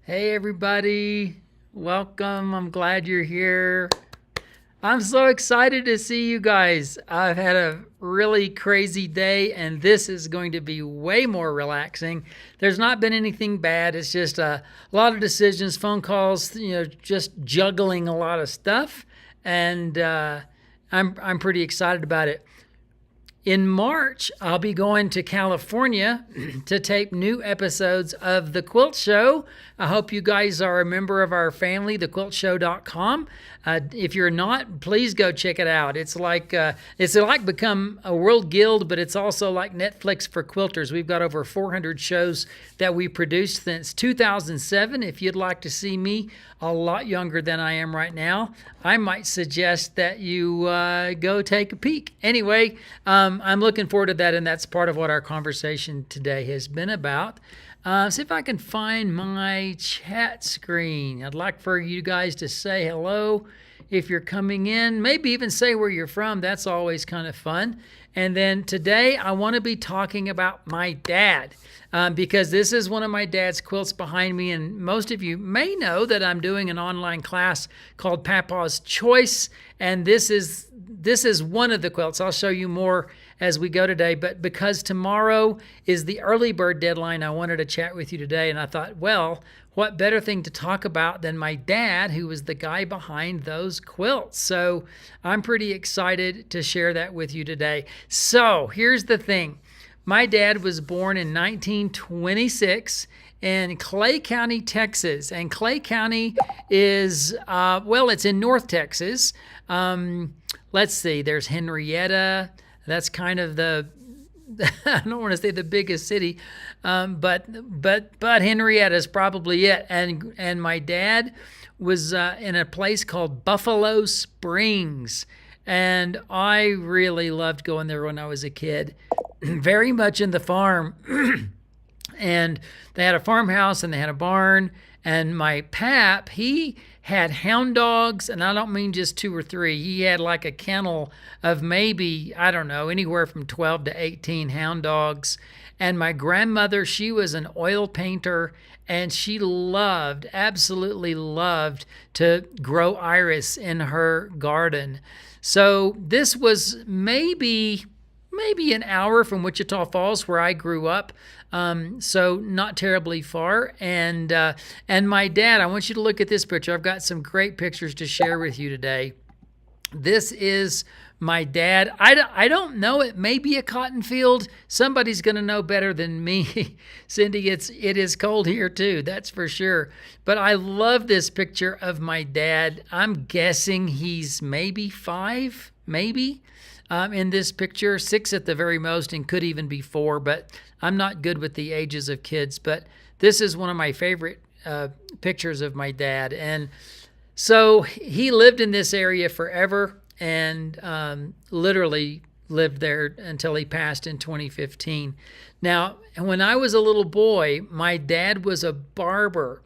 Hey, everybody. Welcome. I'm glad you're here. I'm so excited to see you guys. I've had a really crazy day, and this is going to be way more relaxing. There's not been anything bad. It's just a lot of decisions, phone calls, just juggling a lot of stuff. And I'm pretty excited about it. In March, I'll be going to California to tape new episodes of The Quilt Show. I hope you guys are a member of our family, thequiltshow.com. If you're not, please go check it out. It's like become a world guild, but it's also like Netflix for quilters. We've got over 400 shows that we produced since 2007. If you'd like to see me a lot younger than I am right now, I might suggest that you go take a peek. Anyway, I'm looking forward to that, and that's part of what our conversation today has been about. See if I can find my chat screen. I'd like for you guys to say hello if you're coming in. Maybe even say where you're from. That's always kind of fun. And then today I want to be talking about my dad because this is one of my dad's quilts behind me. And most of you may know that I'm doing an online class called Papa's Choice. And this is one of the quilts. I'll show you more as we go today. But because tomorrow is the early bird deadline, I wanted to chat with you today. And I thought, well, what better thing to talk about than my dad, who was the guy behind those quilts? So I'm pretty excited to share that with you today. So here's the thing. My dad was born in 1926 in Clay County, Texas. And Clay County is, it's in North Texas. Let's see, there's Henrietta. That's kind of I don't want to say the biggest city, but Henrietta is probably it. And my dad was in a place called Buffalo Springs, and I really loved going there when I was a kid. Very much in the farm, and they had a farmhouse and they had a barn. And my pap, he had hound dogs, and I don't mean just 2 or 3. He had like a kennel of maybe, I don't know, anywhere from 12 to 18 hound dogs. And my grandmother, she was an oil painter, and she absolutely loved to grow iris in her garden. So this was maybe an hour from Wichita Falls, where I grew up. So not terribly far. And my dad, I want you to look at this picture. I've got some great pictures to share with you today. This is my dad. I don't know. It may be a cotton field. Somebody's going to know better than me. Cindy, it is cold here too. That's for sure. But I love this picture of my dad. I'm guessing he's maybe 5, in this picture, 6 at the very most, and could even be 4, but I'm not good with the ages of kids. But this is one of my favorite pictures of my dad. And so he lived in this area forever, and literally lived there until he passed in 2015. Now, when I was a little boy, my dad was a barber.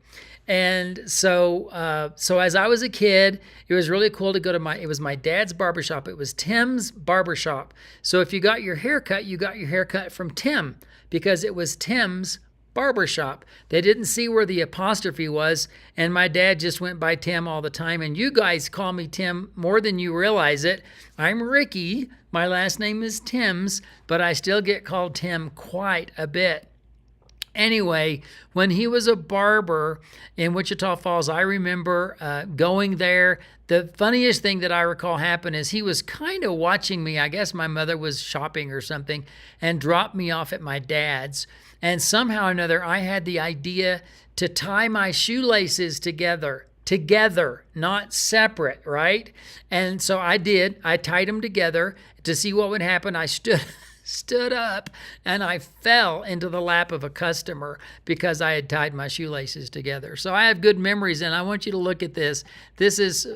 And so as I was a kid, it was really cool to go to it was my dad's barbershop. It was Tim's Barbershop. So if you got your haircut, you got your haircut from Tim, because it was Tim's Barbershop. They didn't see where the apostrophe was, and my dad just went by Tim all the time. And you guys call me Tim more than you realize it. I'm Ricky. My last name is Timms, but I still get called Tim quite a bit. Anyway, when he was a barber in Wichita Falls, I remember going there. The funniest thing that I recall happened is he was kind of watching me. I guess my mother was shopping or something and dropped me off at my dad's. And somehow or another, I had the idea to tie my shoelaces together, not separate, right? And so I did. I tied them together to see what would happen. I stood up, and I fell into the lap of a customer because I had tied my shoelaces together. So I have good memories, and I want you to look at this. This is,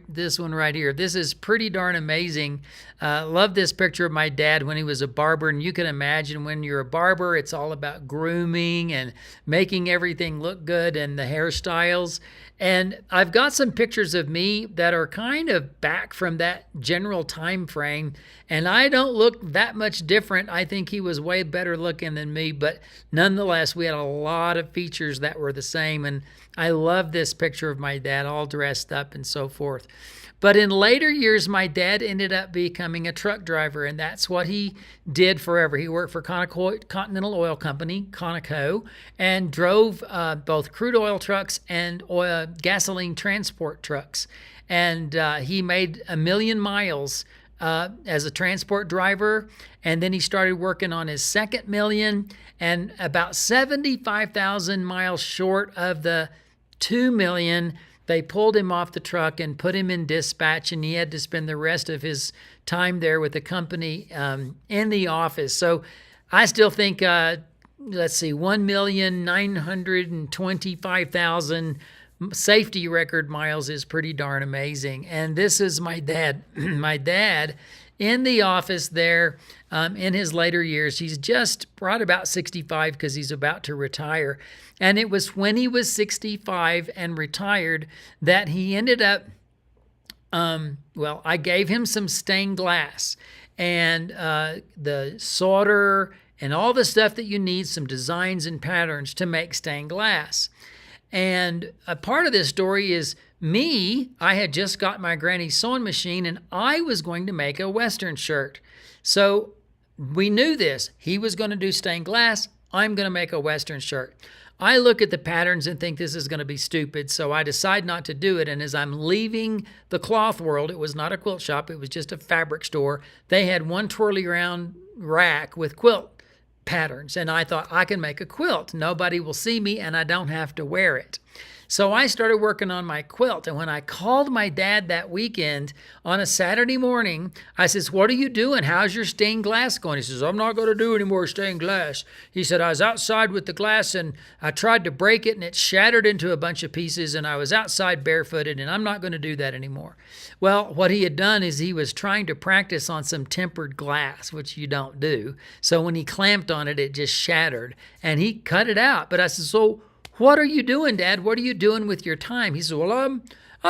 this one right here. This is pretty darn amazing. Love this picture of my dad when he was a barber, and you can imagine when you're a barber, it's all about grooming and making everything look good and the hairstyles. And I've got some pictures of me that are kind of back from that general time frame, and I don't look that much different. I think he was way better looking than me, but nonetheless, we had a lot of features that were the same. And I love this picture of my dad all dressed up and so forth. But in later years, my dad ended up becoming a truck driver, and that's what he did forever. He worked for Continental Oil Company, Conoco, and drove both crude oil trucks and gasoline transport trucks. And he made 1 million miles as a transport driver, and then he started working on his second million, and about 75,000 miles short of the 2 million, they pulled him off the truck and put him in dispatch, and he had to spend the rest of his time there with the company in the office. So I still think, 1,925,000 safety record miles is pretty darn amazing. And this is my dad. My dad in the office there in his later years. He's just brought about 65 because he's about to retire. And it was when he was 65 and retired that he ended up, I gave him some stained glass and the solder and all the stuff that you need, some designs and patterns to make stained glass. And a part of this story is me. I had just got my granny's sewing machine, and I was going to make a Western shirt. So we knew this. He was going to do stained glass. I'm going to make a Western shirt. I look at the patterns and think this is going to be stupid, so I decide not to do it. And as I'm leaving the cloth world, it was not a quilt shop, it was just a fabric store. They had one twirly round rack with quilt patterns, and I thought, I can make a quilt. Nobody will see me, and I don't have to wear it. So I started working on my quilt, and when I called my dad that weekend on a Saturday morning, I says, what are you doing? How's your stained glass going? He says, I'm not going to do any more stained glass. He said, I was outside with the glass, and I tried to break it, and it shattered into a bunch of pieces, and I was outside barefooted, and I'm not going to do that anymore. Well, what he had done is he was trying to practice on some tempered glass, which you don't do. So when he clamped on it, it just shattered, and he cut it out. But I said, so what are you doing, Dad? What are you doing with your time? He said, well, I'm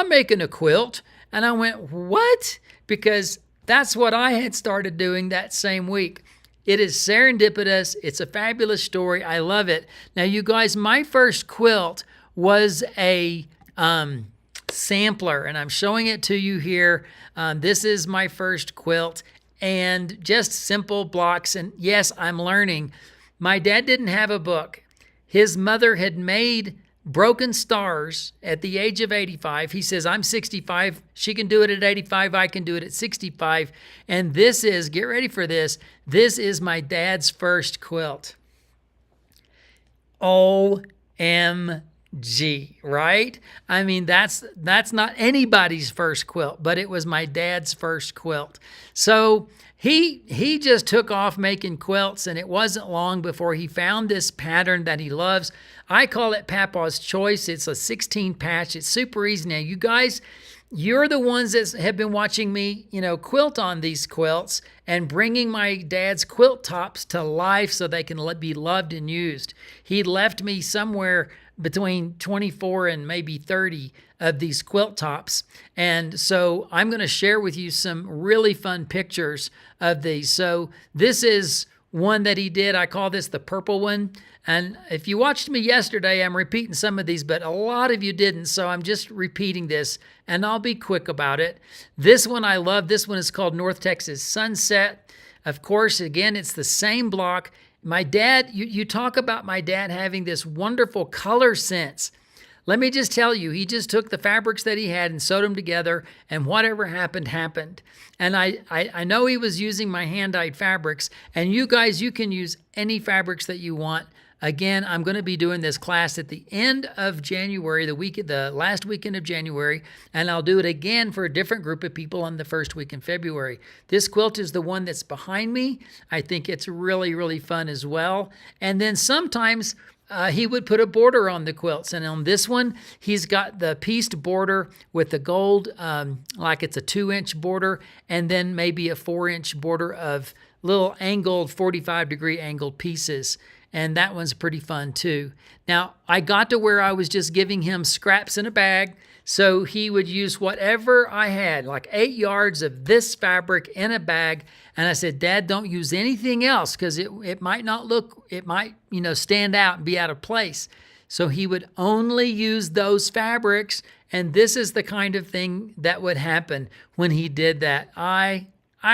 making a quilt. And I went, what? Because that's what I had started doing that same week. It is serendipitous. It's a fabulous story. I love it. Now, you guys, my first quilt was a sampler, and I'm showing it to you here. This is my first quilt, and just simple blocks. And yes, I'm learning. My dad didn't have a book. His mother had made broken stars at the age of 85. He says, I'm 65. She can do it at 85. I can do it at 65. And this is, get ready for this, this is my dad's first quilt. OMG, right? I mean, that's not anybody's first quilt, but it was my dad's first quilt. So he just took off making quilts, and it wasn't long before he found this pattern that he loves. I call it Papa's Choice. It's a 16 patch. It's super easy. Now, you guys, you're the ones that have been watching me, quilt on these quilts and bringing my dad's quilt tops to life so they can be loved and used. He left me somewhere between 24 and maybe 30 of these quilt tops. And so I'm going to share with you some really fun pictures of these. So this is one that he did. I call this the purple one. And if you watched me yesterday, I'm repeating some of these, but a lot of you didn't. So I'm just repeating this, and I'll be quick about it. This one I love. This one is called North Texas Sunset. Of course, again, it's the same block. My dad, you talk about my dad having this wonderful color sense. Let me just tell you, he just took the fabrics that he had and sewed them together, and whatever happened, happened. And I know he was using my hand-dyed fabrics, and you guys, you can use any fabrics that you want. Again, I'm going to be doing this class at the end of January, the last weekend of January, and I'll do it again for a different group of people on the first week in February. This quilt is the one that's behind me. I think it's really, really fun as well. And then sometimes he would put a border on the quilts. And on this one, he's got the pieced border with the gold, like it's a 2-inch border, and then maybe a 4-inch border of little angled, 45-degree angled pieces. and that one's pretty fun too. Now, I got to where I was just giving him scraps in a bag, so he would use whatever I had, like 8 yards of this fabric in a bag, and I said, Dad, don't use anything else because it might not look, it might, stand out and be out of place. So he would only use those fabrics, and this is the kind of thing that would happen when he did that. I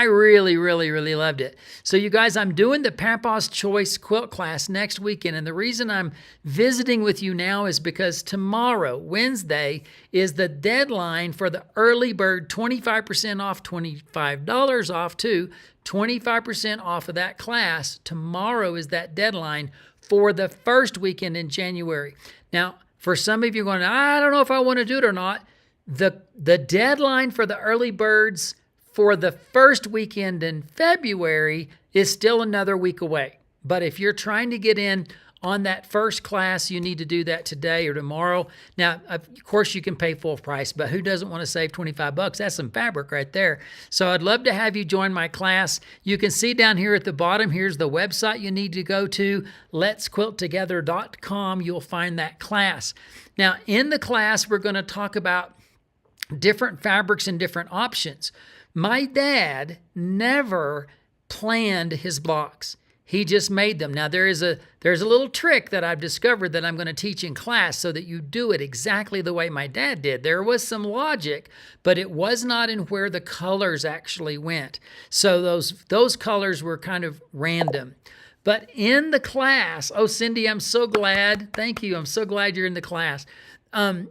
really, really, really loved it. So you guys, I'm doing the Papa's Choice quilt class next weekend, and the reason I'm visiting with you now is because tomorrow, Wednesday, is the deadline for the early bird 25% off, $25 off too, 25% off of that class. Tomorrow is that deadline for the first weekend in January. Now, for some of you going, I don't know if I want to do it or not, the deadline for the early birds for the first weekend in February is still another week away. But if you're trying to get in on that first class, you need to do that today or tomorrow. Now, of course, you can pay full price, but who doesn't want to save $25? That's some fabric right there. So I'd love to have you join my class. You can see down here at the bottom, here's the website you need to go to, letsquilttogether.com. You'll find that class. Now, in the class, we're going to talk about different fabrics and different options. My dad never planned his blocks. He just made them. Now, there's a little trick that I've discovered that I'm going to teach in class so that you do it exactly the way my dad did. There was some logic, but it was not in where the colors actually went. So those colors were kind of random. But in the class, oh, Cindy, I'm so glad. Thank you. I'm so glad you're in the class. In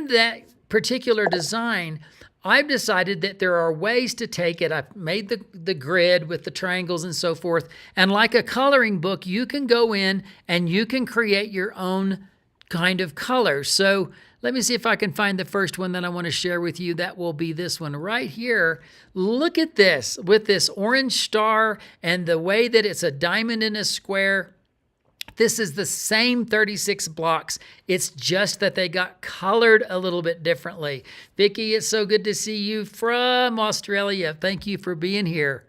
that particular design, I've decided that there are ways to take it. I've made the grid with the triangles and so forth. And like a coloring book, you can go in and you can create your own kind of colors. So let me see if I can find the first one that I want to share with you. That will be this one right here. Look at this with this orange star and the way that it's a diamond in a square. This is the same 36 blocks. It's just that they got colored a little bit differently. Vicki, it's so good to see you from Australia. Thank you for being here.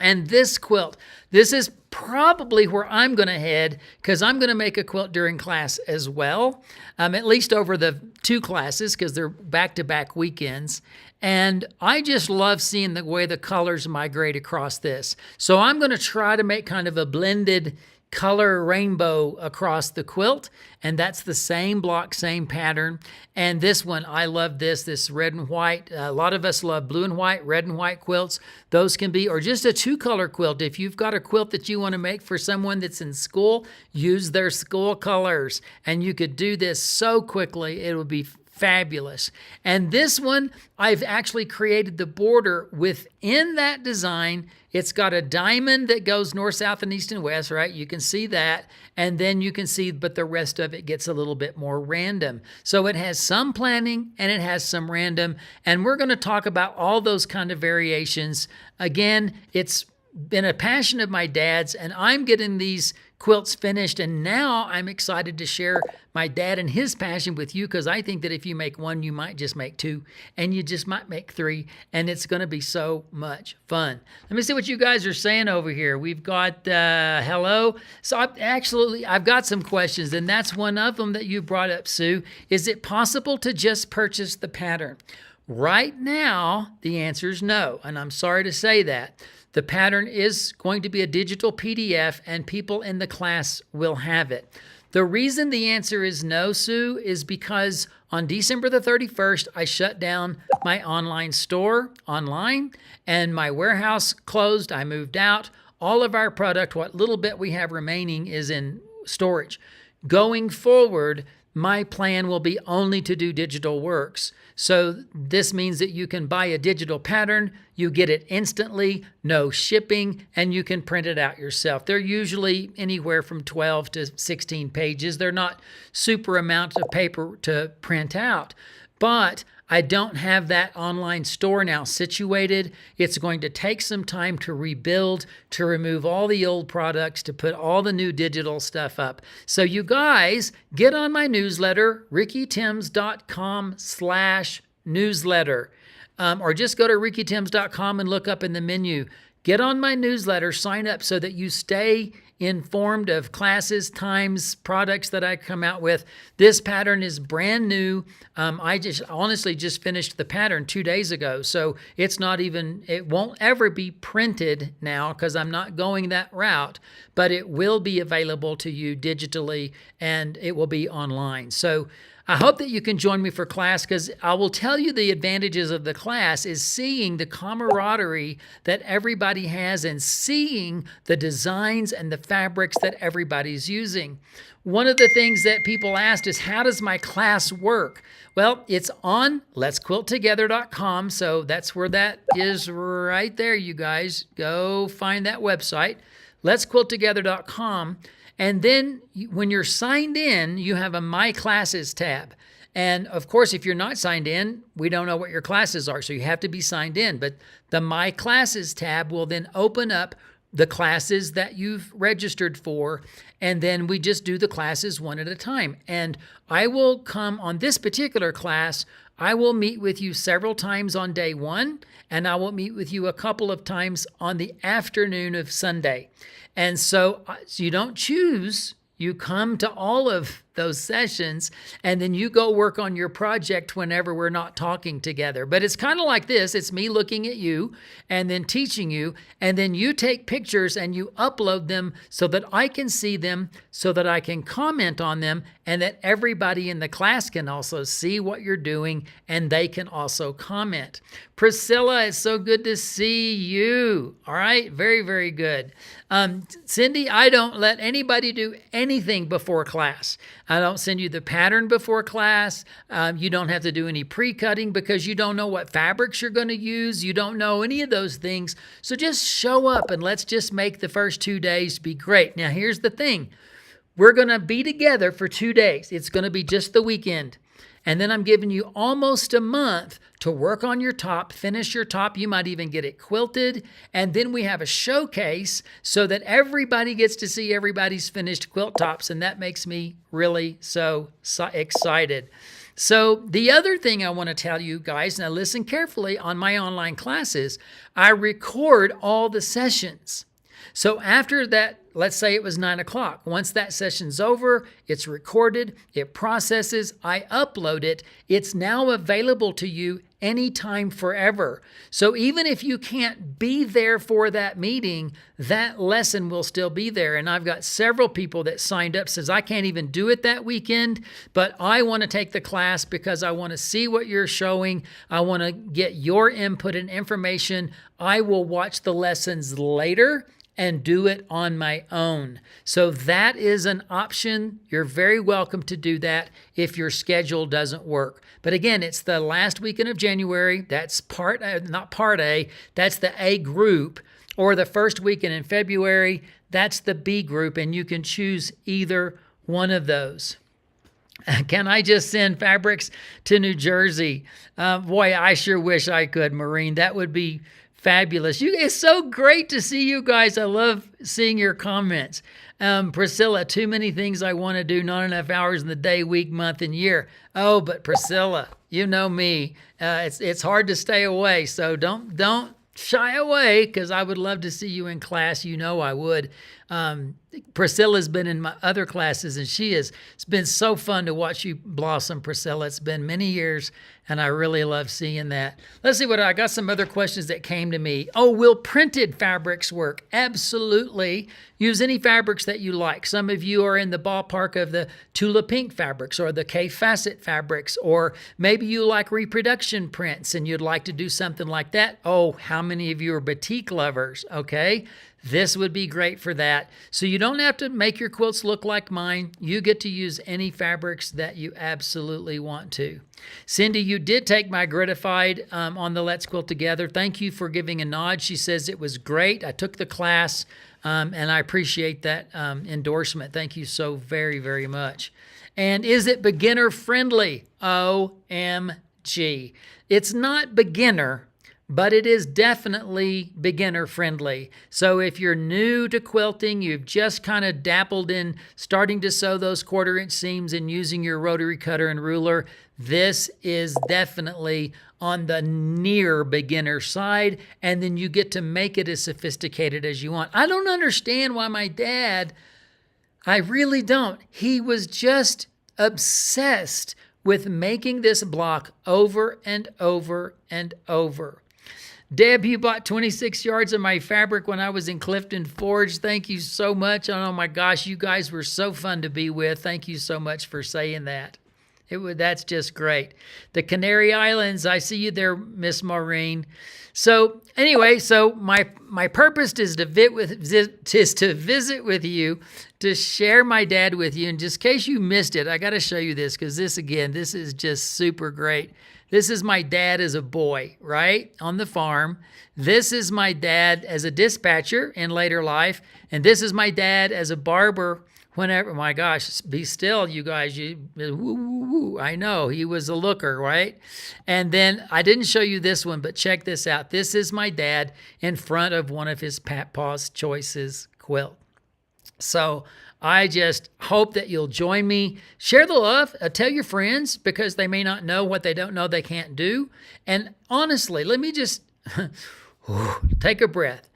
And this quilt, this is probably where I'm going to head because I'm going to make a quilt during class as well, at least over the 2 classes because they're back-to-back weekends. And I just love seeing the way the colors migrate across this. So I'm going to try to make kind of a blended color rainbow across the quilt, and that's the same block, same pattern. And this one, I love this red and white. A lot of us love blue and white, red and white quilts. Those can be, or just a 2-color quilt. If you've got a quilt that you want to make for someone that's in school, use their school colors. And you could do this so quickly, it would be fabulous. And this one, I've actually created the border within that design. It's got a diamond that goes north, south, and east and west, right? You can see that. And then you can see, but the rest of it gets a little bit more random. So it has some planning and it has some random. And we're going to talk about all those kind of variations. Again, it's been a passion of my dad's, and I'm getting these quilts finished, and now I'm excited to share my dad and his passion with you because I think that if you make one, you might just make 2, and you just might make 3, and it's going to be so much fun. Let me see what you guys are saying over here. We've got hello. So I've got some questions, and that's one of them that you brought up, Sue. Is it possible to just purchase the pattern? Right now, the answer is no, and I'm sorry to say that. The pattern is going to be a digital PDF, and people in the class will have it. The reason the answer is no, Sue, is because on December the 31st, I shut down my online store online, and my warehouse closed. I moved out. All of our product, what little bit we have remaining, is in storage. Going forward, my plan will be only to do digital works. So this means that you can buy a digital pattern, you get it instantly, no shipping, and you can print it out yourself. They're usually anywhere from 12 to 16 pages. They're not super amount of paper to print out, but I don't have that online store now situated. It's going to take some time to rebuild, to remove all the old products, to put all the new digital stuff up. So you guys get on my newsletter, rickytims.com/newsletter, or just go to rickytims.com and look up in the menu. Get on my newsletter, sign up so that you stay informed of classes, times, products that I come out with. This pattern is brand new. I just honestly just finished the pattern 2 days ago. So it's not even, it won't ever be printed now because I'm not going that route, but it will be available to you digitally and it will be online. So I hope that you can join me for class, because I will tell you the advantages of the class is seeing the camaraderie that everybody has and seeing the designs and the fabrics that everybody's using. One of the things that people asked is, how does my class work? Well, it's on letsquilttogether.com. So that's where that is right there, you guys. Go find that website, letsquilttogether.com. And then when you're signed in, you have a My Classes tab. And of course, if you're not signed in, we don't know what your classes are. So you have to be signed in. But the My Classes tab will then open up the classes that you've registered for. And then we just do the classes one at a time. And I will come on this particular class. I will meet with you several times on day one, and I will meet with you a couple of times on the afternoon of Sunday. And so you don't choose, you come to all of those sessions, and then you go work on your project whenever we're not talking together. But it's kind of like this. It's me looking at you and then teaching you, and then you take pictures and you upload them so that I can see them, so that I can comment on them, and that everybody in the class can also see what you're doing, and they can also comment. Priscilla, it's so good to see you. All right, very, very good. Cindy, I don't let anybody do anything before class. I don't send you the pattern before class. You don't have to do any pre-cutting because you don't know what fabrics you're going to use. You don't know any of those things. So just show up and let's just make the first 2 days be great. Now, here's the thing. We're going to be together for 2 days. It's going to be just the weekend. And then I'm giving you almost a month to work on your top, finish your top. You might even get it quilted. And then we have a showcase so that everybody gets to see everybody's finished quilt tops. And that makes me really so excited. So the other thing I want to tell you guys, now listen carefully, on my online classes, I record all the sessions. So after that, let's say it was 9 o'clock. Once that session's over, it's recorded, it processes, I upload it. It's now available to you anytime, forever. So even if you can't be there for that meeting, that lesson will still be there. And I've got several people that signed up, says, I can't even do it that weekend, but I want to take the class because I want to see what you're showing. I want to get your input and information. I will watch the lessons later and do it on my own. So that is an option. You're very welcome to do that if your schedule doesn't work. But again, it's the last weekend of January. That's not part A, that's the A group, or the first weekend in February, that's the B group, and you can choose either one of those. Can I just send fabrics to New Jersey? Boy, I sure wish I could, Maureen. That would be fabulous. It's so great to see you guys. I love seeing your comments. Priscilla, too many things I want to do, not enough hours in the day, week, month, and year. Oh, but Priscilla, you know me. It's hard to stay away. So don't shy away, because I would love to see you in class. You know I would. Priscilla's been in my other classes, and it's been so fun to watch you blossom, Priscilla. It's been many years, and I really love seeing that. Let's see what I got. Some other questions that came to me. Oh, will printed fabrics work? Absolutely. Use any fabrics that you like. Some of you are in the ballpark of the Tula Pink fabrics or the K Facet fabrics, or maybe you like reproduction prints and you'd like to do something like that. Oh, how many of you are batik lovers? Okay. This would be great for that. So you don't have to make your quilts look like mine. You get to use any fabrics that you absolutely want to. Cindy, you did take my gratified on the Let's Quilt Together. Thank you for giving a nod. She says it was great. I took the class, and I appreciate that endorsement. Thank you so very, very much. And is it beginner friendly? OMG. It's not beginner, but it is definitely beginner friendly. So if you're new to quilting, you've just kind of dabbled in starting to sew those 1/4-inch seams and using your rotary cutter and ruler, this is definitely on the near beginner side, and then you get to make it as sophisticated as you want. I don't understand why my dad, I really don't. He was just obsessed with making this block over and over and over. Deb, you bought 26 yards of my fabric when I was in Clifton Forge. Thank you so much. Oh my gosh, you guys were so fun to be with. Thank you so much for saying that. That's just great. The Canary Islands, I see you there, Miss Maureen. So anyway, so my purpose is to visit with you, to share my dad with you. And just in case you missed it, I got to show you this because this is just super great. This is my dad as a boy, right, on the farm. This is my dad as a dispatcher in later life. And this is my dad as a barber whenever, my gosh, be still, you guys. I know, he was a looker, right? And then I didn't show you this one, but check this out. This is my dad in front of one of his Papa's Choices quilt. So I just hope that you'll join me. Share the love. Tell your friends because they may not know what they don't know they can't do. And honestly, let me just take a breath.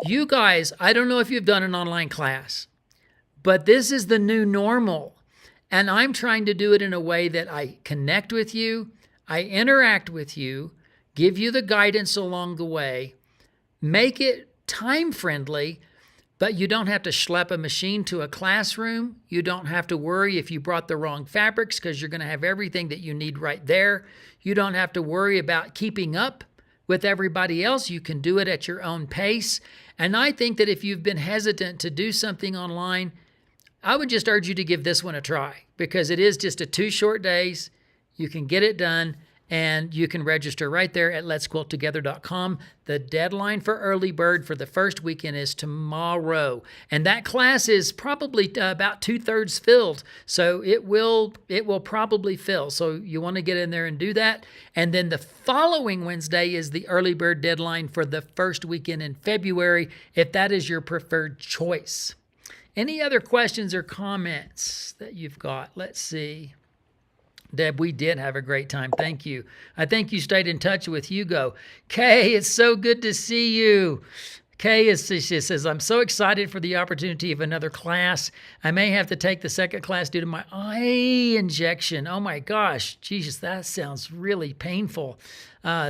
You guys, I don't know if you've done an online class, but this is the new normal. And I'm trying to do it in a way that I connect with you, I interact with you, give you the guidance along the way, make it time friendly, but you don't have to schlep a machine to a classroom. You don't have to worry if you brought the wrong fabrics because you're going to have everything that you need right there. You don't have to worry about keeping up with everybody else. You can do it at your own pace. And I think that if you've been hesitant to do something online, I would just urge you to give this one a try because it is just 2 short days. You can get it done and you can register right there at letsquilttogether.com. The deadline for early bird for the first weekend is tomorrow. And that class is probably about 2/3 filled. So it will probably fill. So you want to get in there and do that. And then the following Wednesday is the early bird deadline for the first weekend in February, if that is your preferred choice. Any other questions or comments that you've got? Let's see. Deb, we did have a great time. Thank you. I think you stayed in touch with Hugo. Kay, it's so good to see you. Kay she says, I'm so excited for the opportunity of another class. I may have to take the second class due to my eye injection. Oh my gosh, Jesus, that sounds really painful.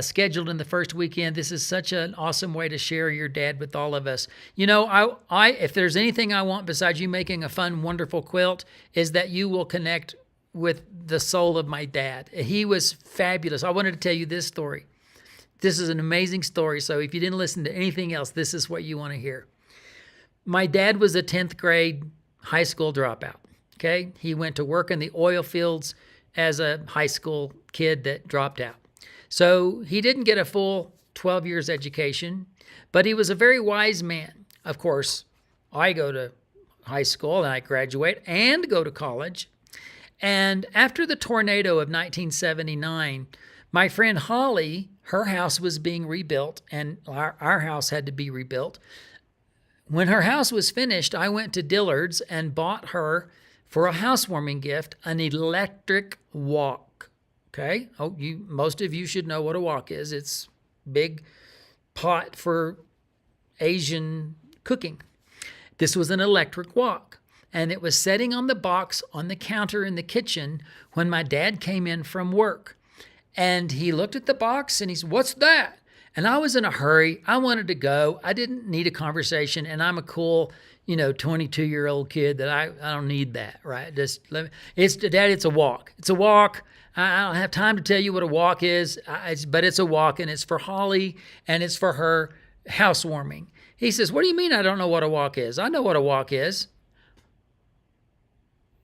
Scheduled in the first weekend. This is such an awesome way to share your dad with all of us. You know, I if there's anything I want besides you making a fun, wonderful quilt, is that you will connect with the soul of my dad. He was fabulous. I wanted to tell you this story. This is an amazing story. So if you didn't listen to anything else, this is what you want to hear. My dad was a 10th grade high school dropout. Okay. He went to work in the oil fields as a high school kid that dropped out. So he didn't get a full 12 years education, but he was a very wise man. Of course, I go to high school and I graduate and go to college. And after the tornado of 1979, my friend Holly, her house was being rebuilt and our house had to be rebuilt. When her house was finished, I went to Dillard's and bought her, for a housewarming gift, an electric wok. Okay? Most of you should know what a wok is. It's a big pot for Asian cooking. This was an electric wok. And it was sitting on the box on the counter in the kitchen when my dad came in from work. And he looked at the box and he said, "What's that?" And I was in a hurry. I wanted to go. I didn't need a conversation. And I'm a cool, 22-year-old kid that I don't need that, right? Dad, it's a wok. It's a wok. I don't have time to tell you what a wok is, but it's a wok and it's for Holly and it's for her housewarming. He says, "What do you mean I don't know what a wok is? I know what a wok is."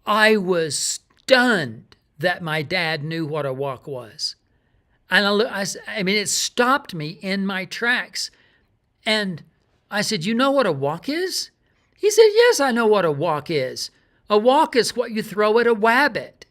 I was stunned that my dad knew what a wok was. And it stopped me in my tracks. And I said, "You know what a wok is?" He said, "Yes, I know what a wok is. A wok is what you throw at a wabbit."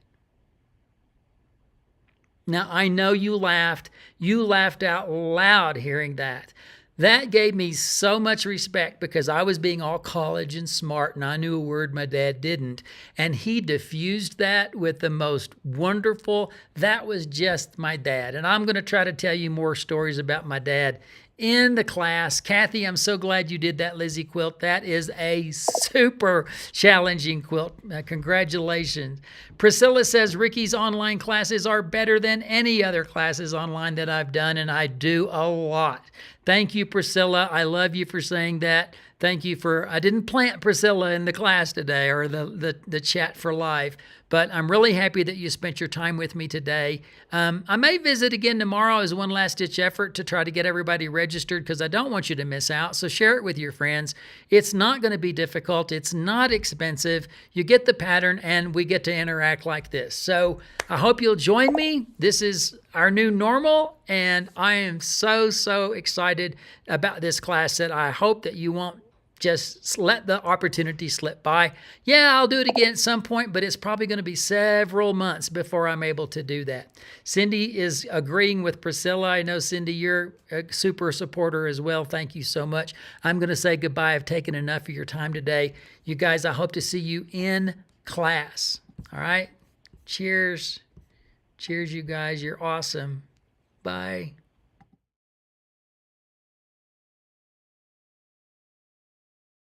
Now, I know you laughed. You laughed out loud hearing that. That gave me so much respect because I was being all college and smart and I knew a word my dad didn't. And he diffused that with the most wonderful, that was just my dad. And I'm going to try to tell you more stories about my dad in the class. Kathy, I'm so glad you did that Lizzie quilt. That is a super challenging quilt. Congratulations. Priscilla says Ricky's online classes are better than any other classes online that I've done, and I do a lot. Thank you, Priscilla. I love you for saying that. Thank you for, I didn't plant Priscilla in the class today or the chat for live, but I'm really happy that you spent your time with me today. I may visit again tomorrow as one last ditch effort to try to get everybody registered because I don't want you to miss out. So share it with your friends. It's not going to be difficult. It's not expensive. You get the pattern and we get to interact like this. So I hope you'll join me. This is our new normal, and I am so excited about this class that I hope that you won't just let the opportunity slip by. Yeah, I'll do it again at some point, but it's probably going to be several months before I'm able to do that. Cindy is agreeing with Priscilla. I know, Cindy, you're a super supporter as well. Thank you so much. I'm going to say goodbye. I've taken enough of your time today. You guys, I hope to see you in class. All right? Cheers. Cheers, you guys. You're awesome. Bye.